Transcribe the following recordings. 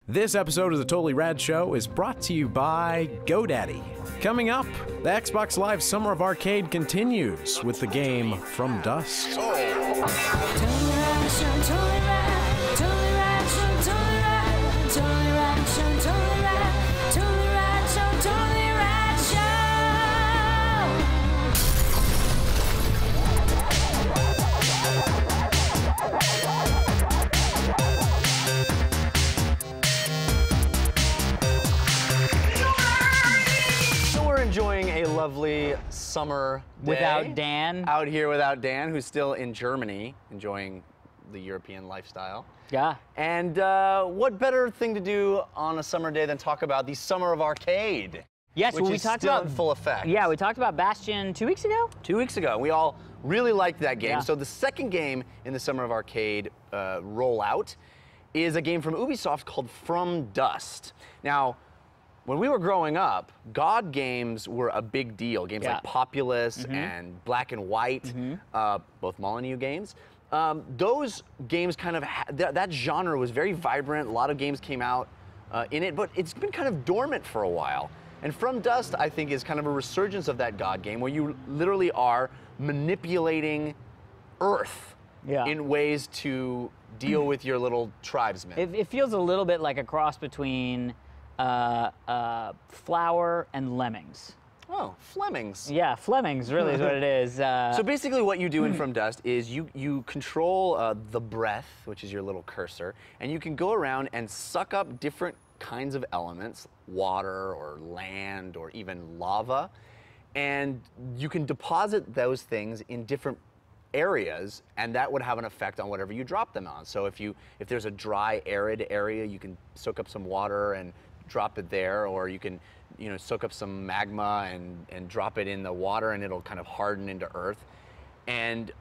This episode of the Totally Rad Show is brought to you by GoDaddy. Coming up, the Xbox Live Summer of Arcade continues with the game From Dusk. Enjoying a lovely summer day. Without Dan. Out here without Dan, who's still in Germany, enjoying the European lifestyle. Yeah. And what better thing to do on a summer day than talk about the Summer of Arcade? Yes, which well, we is talked still about in full effect. Yeah, we talked about Bastion 2 weeks ago. 2 weeks ago. We all really liked that game. Yeah. So the second game in the Summer of Arcade rollout is a game from Ubisoft called From Dust. Now, when we were growing up, God games were a big deal. Games like Populous and Black and White, both Molyneux games. Those games kind of, that genre was very vibrant. A lot of games came out in it, but it's been kind of dormant for a while. And From Dust, I think, is kind of a resurgence of that God game where you literally are manipulating Earth in ways to deal with your little tribesmen. It feels a little bit like a cross between Flower and Lemmings. Oh, Flemings. Yeah, Flemings really is what it is. So basically what you do in From Dust is you control the breath, which is your little cursor, and you can go around and suck up different kinds of elements, water or land or even lava, and you can deposit those things in different areas, and that would have an effect on whatever you drop them on. So if there's a dry, arid area, you can soak up some water and drop it there, or you can, soak up some magma and drop it in the water, and it'll kind of harden into earth. And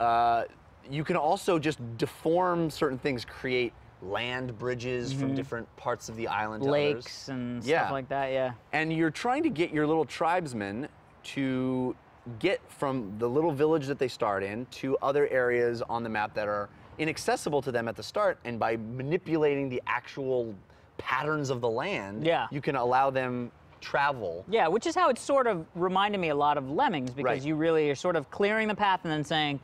you can also just deform certain things, create land bridges from different parts of the island to lakes others. And stuff like that, yeah. And you're trying to get your little tribesmen to get from the little village that they start in to other areas on the map that are inaccessible to them at the start, and by manipulating the actual patterns of the land, you can allow them travel. Yeah, which is how it sort of reminded me a lot of Lemmings, because you really are sort of clearing the path and then saying,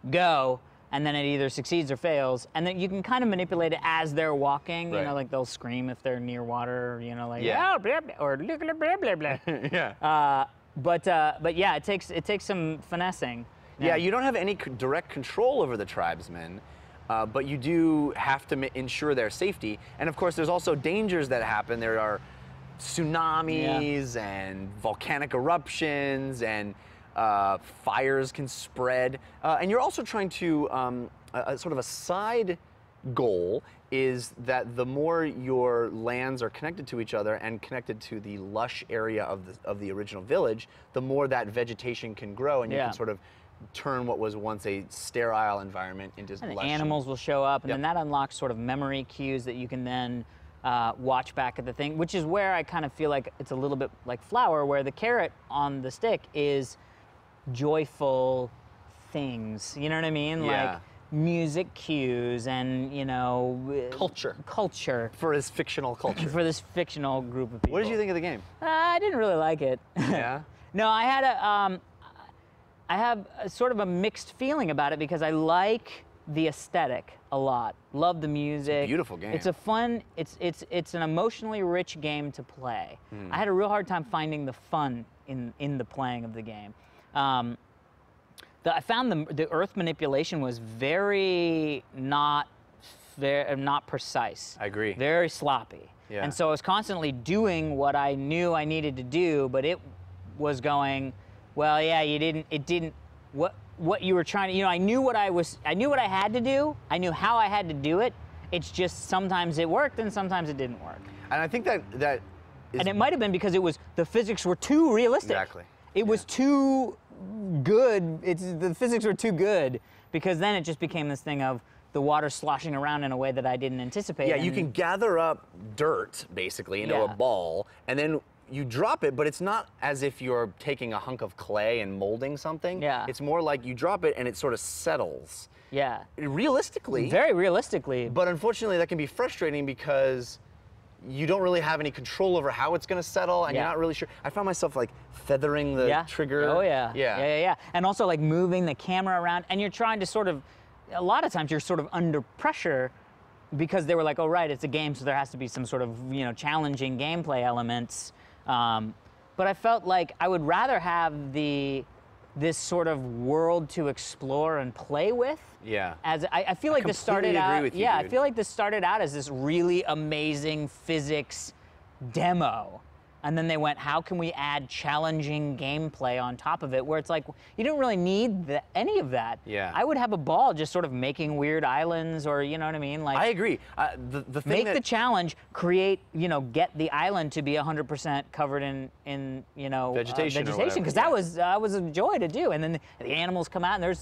go, and then it either succeeds or fails, and then you can kind of manipulate it as they're walking, like they'll scream if they're near water, like, oh, blah, blah, or blah, blah, blah, blah. Yeah. But yeah, it takes some finessing. Yeah, you don't have any direct control over the tribesmen, but you do have to ensure their safety. And of course, there's also dangers that happen. There are tsunamis and volcanic eruptions, and fires can spread. And you're also trying to, sort of a side goal is that the more your lands are connected to each other and connected to the lush area of the original village, the more that vegetation can grow, and you can sort of turn what was once a sterile environment into lush. Animals will show up, and then that unlocks sort of memory cues that you can then watch back at the thing, which is where I kind of feel like it's a little bit like Flower, where the carrot on the stick is joyful things. You know what I mean? Yeah. Like music cues and, culture. For this fictional culture. For this fictional group of people. What did you think of the game? I didn't really like it. Yeah? No, I have a sort of a mixed feeling about it, because I like the aesthetic a lot. Love the music. It's a beautiful game. It's a fun, it's an emotionally rich game to play. I had a real hard time finding the fun in the playing of the game. I found the earth manipulation was very not precise. I agree. Very sloppy. Yeah. And so I was constantly doing what I knew I needed to do, but it was going, well, yeah, what you were trying to, I knew what I had to do. I knew how I had to do it. It's just sometimes it worked and sometimes it didn't work. And I think that is... And it might have been because the physics were too realistic. Exactly. It was too good. The physics were too good, because then it just became this thing of the water sloshing around in a way that I didn't anticipate. Yeah, you can gather up dirt, basically, into a ball, and then you drop it, but it's not as if you're taking a hunk of clay and molding something. Yeah. It's more like you drop it and it sort of settles. Yeah. Realistically. Very realistically. But unfortunately, that can be frustrating because you don't really have any control over how it's going to settle, and you're not really sure. I found myself like feathering the trigger. Oh yeah. Yeah. And also like moving the camera around, and you're trying to sort of, a lot of times you're sort of under pressure because they were like, oh right, it's a game, so there has to be some sort of, you know, challenging gameplay elements. But I felt like I would rather have this sort of world to explore and play with. Yeah. As I feel like this started completely out. agree with you, Yeah, dude. I feel like this started out as this really amazing physics demo. And then they went, how can we add challenging gameplay on top of it? Where it's like, you don't really need any of that. Yeah. I would have a ball just sort of making weird islands, or you know what I mean? Like, I agree. The thing make the challenge, create, you know, get the island to be 100% covered in you know, Vegetation or vegetation, because that was a joy to do. And then the animals come out, and there's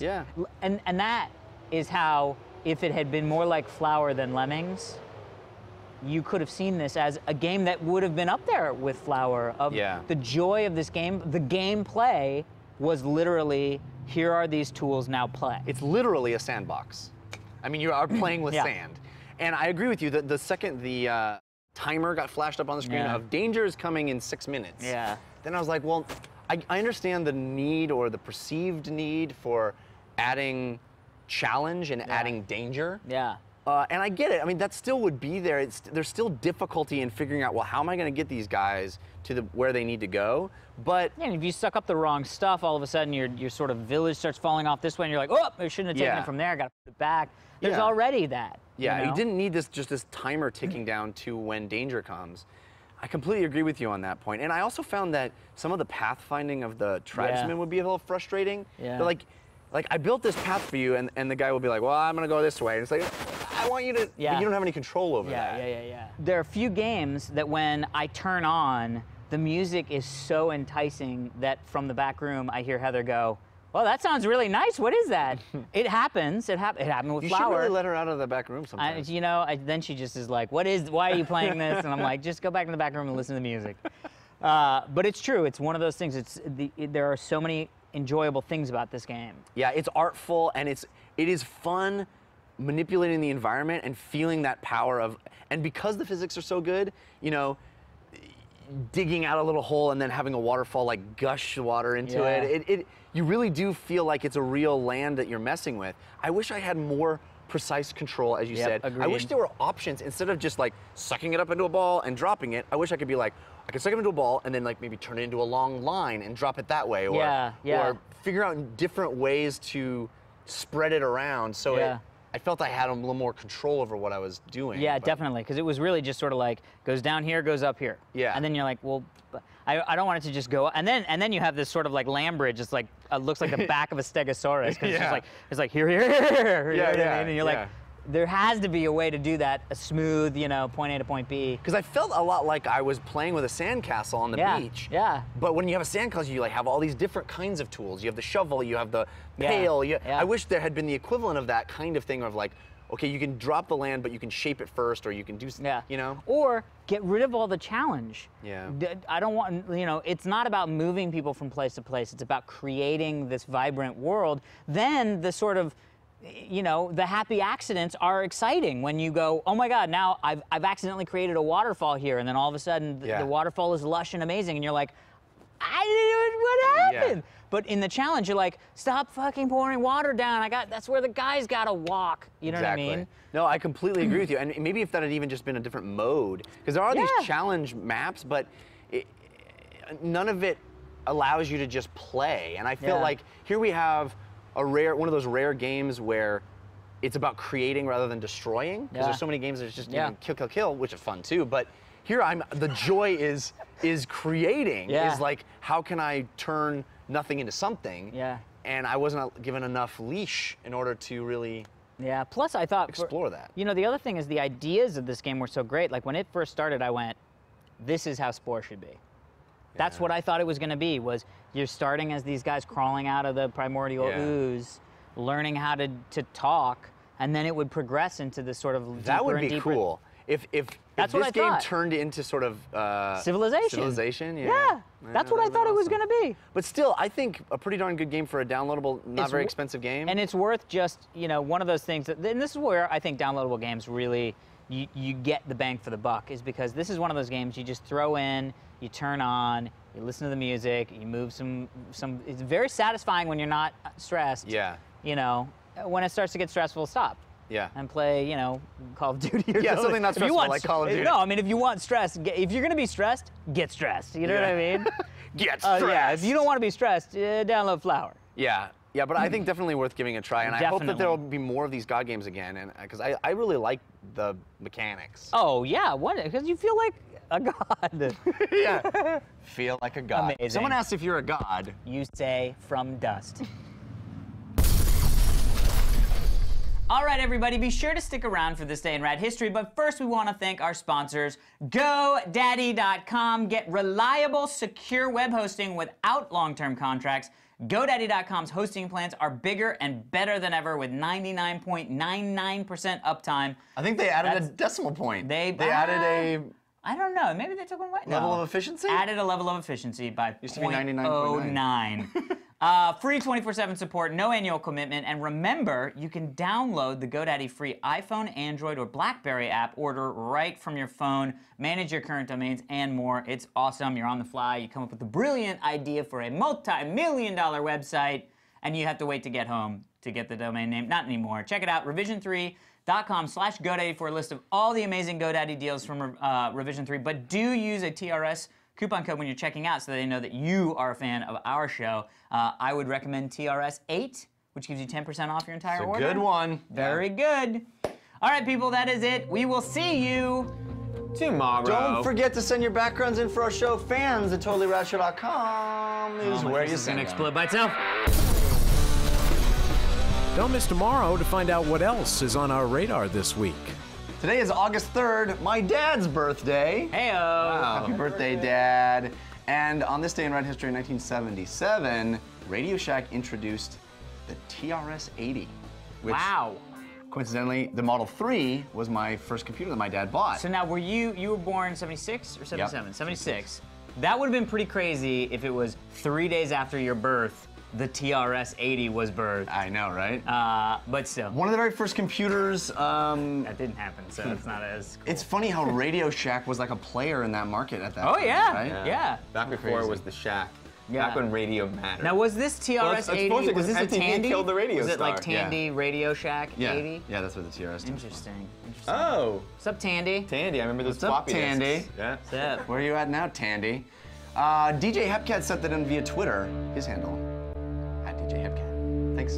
and that is how, if it had been more like Flower than Lemmings, you could have seen this as a game that would have been up there with Flower. Of the joy of this game, the gameplay was literally, here are these tools, now play. It's literally a sandbox. I mean, you are playing with sand. And I agree with you that the second the timer got flashed up on the screen of danger is coming in 6 minutes. Yeah. Then I was like, well, I understand the need, or the perceived need, for adding challenge and adding danger. Yeah. And I get it. I mean, that still would be there. There's still difficulty in figuring out, well, how am I going to get these guys to where they need to go? But yeah, and if you suck up the wrong stuff, all of a sudden your sort of village starts falling off this way, and you're like, oh, I shouldn't have taken it from there. Got to put it back. There's already that. Yeah, you know? you didn't need this timer ticking down to when danger comes. I completely agree with you on that point. And I also found that some of the pathfinding of the tribesmen would be a little frustrating. Yeah. They're like, I built this path for you, and the guy will be like, well, I'm going to go this way. And it's like, I want you to, but you don't have any control over that. Yeah. There are a few games that when I turn on, the music is so enticing that from the back room, I hear Heather go, well, that sounds really nice. What is that? It happens. It happened with Flower. You should really let her out of the back room sometimes. You know, then she just is like, why are you playing this? And I'm like, just go back in the back room and listen to the music. But it's true. It's one of those things. There are so many enjoyable things about this game. Yeah, it's artful, and it is fun manipulating the environment and feeling that power of, and because the physics are so good, you know, digging out a little hole and then having a waterfall like gush water into it, you really do feel like it's a real land that you're messing with. I wish I had more precise control, as you said. Agreed. I wish there were options instead of just like sucking it up into a ball and dropping it. I wish I could be like, I could suck it into a ball and then like maybe turn it into a long line and drop it that way, or figure out different ways to spread it around so I felt I had a little more control over what I was doing. Yeah, definitely, because it was really just sort of like, goes down here, goes up here. Yeah. And then you're like, well, I don't want it to just go, and then you have this sort of like land bridge. It's like, looks like the back of a stegosaurus, because it's like here, and you're like, there has to be a way to do that, a smooth, you know, point A to point B. Because I felt a lot like I was playing with a sandcastle on the beach. Yeah. But when you have a sandcastle, you like have all these different kinds of tools. You have the shovel, you have the pail. I wish there had been the equivalent of that kind of thing of like, okay, you can drop the land, but you can shape it first, or you can do, you know? Or get rid of all the challenge. Yeah. I don't want, you know, it's not about moving people from place to place. It's about creating this vibrant world. Then the sort of, you know, the happy accidents are exciting when you go, oh my God, now I've accidentally created a waterfall here, and then all of a sudden the waterfall is lush and amazing, and you're like, what happened? Yeah. But in the challenge, you're like, stop fucking pouring water down. That's where the guys gotta walk. You know what I mean? No, I completely agree with you. And maybe if that had even just been a different mode, because there are these challenge maps, but none of it allows you to just play. And I feel like here we have one of those rare games where it's about creating rather than destroying. Because there's so many games that just kill, which is fun too. But here the joy is creating. Is like, how can I turn nothing into something? Yeah. And I wasn't given enough leash in order to really Plus I thought explore that. You know, the other thing is the ideas of this game were so great. Like when it first started, I went, this is how Spore should be. That's what I thought it was going to be, was you're starting as these guys crawling out of the primordial ooze, learning how to talk, and then it would progress into this sort of that would be cool. if That's this what I game thought. turned into sort of Civilization. yeah. Yeah, that's what I thought it was awesome. gonna be. But still, I think a pretty darn good game for a downloadable, not very expensive game. And it's worth just, one of those things that, and this is where I think downloadable games really, you get the bang for the buck, is because this is one of those games you just throw in, you turn on, you listen to the music, you move some, it's very satisfying when you're not stressed. Yeah. When it starts to get stressful, stop. Yeah. And play, Call of Duty or Yeah, something not stressful like Call of Duty. No, I mean, if you want stress, if you're gonna be stressed, get stressed. You know what I mean? Get stressed. Yeah, if you don't want to be stressed, download Flower. Yeah. Yeah, but I think definitely worth giving a try, and I hope that there will be more of these God games again, and because I really like the mechanics. Oh yeah, because you feel like a god. Yeah. Feel like a god. Amazing. Someone asked if you're a god. You say from dust. All right, everybody, be sure to stick around for this day in rad history, but first we want to thank our sponsors, GoDaddy.com. Get reliable, secure web hosting without long-term contracts. GoDaddy.com's hosting plans are bigger and better than ever with 99.99% uptime. I think they added a decimal point. They added a I don't know. Maybe they took one away. level of efficiency? Added a level of efficiency by Used to be 0.09. Free 24/7 support, no annual commitment, and remember, you can download the GoDaddy free iPhone, Android, or BlackBerry app, order right from your phone, manage your current domains, and more. It's awesome. You're on the fly. You come up with a brilliant idea for a multi-million-dollar website, and you have to wait to get home to get the domain name. Not anymore. Check it out, revision3.com/GoDaddy for a list of all the amazing GoDaddy deals from Revision 3, but do use a TRS coupon code when you're checking out so they know that you are a fan of our show. I would recommend TRS8, which gives you 10% off your entire order. Good one. Very good. All right, people, that is it. We will see you tomorrow. Don't forget to send your backgrounds in for our show. Fans at TotallyRadShow.com is where you send them. explode by itself. Don't miss tomorrow to find out what else is on our radar this week. Today is August 3rd, my dad's birthday. Heyo. Wow. Happy birthday, Dad. And on this day in Red History in 1977, Radio Shack introduced the TRS-80. Which, Wow. coincidentally, the Model 3 was my first computer that my dad bought. So now, you were born 76 or 77? Yep. 76. That would have been pretty crazy if it was 3 days after your birth, the TRS-80 was birthed. I know, right? But still. One of the very first computers. That didn't happen, so it's not as cool. It's funny how Radio Shack was like a player in that market at that Oh, time, yeah. right? Yeah. Back before it was the Shack. Yeah. Back when radio mattered. Now, was this TRS-80, was this a MTV Tandy? killed the radio Was it like star. Tandy Radio Shack Yeah. 80? Yeah, that's what the TRS stands for. Interesting. Oh, What's up, Tandy? Tandy. I remember those What's up, floppy disks. Tandy? Yeah. What's up? Where are you at now, Tandy? DJ Hepcat sent that in via Twitter, his handle, @DJ Hepcat. Thanks.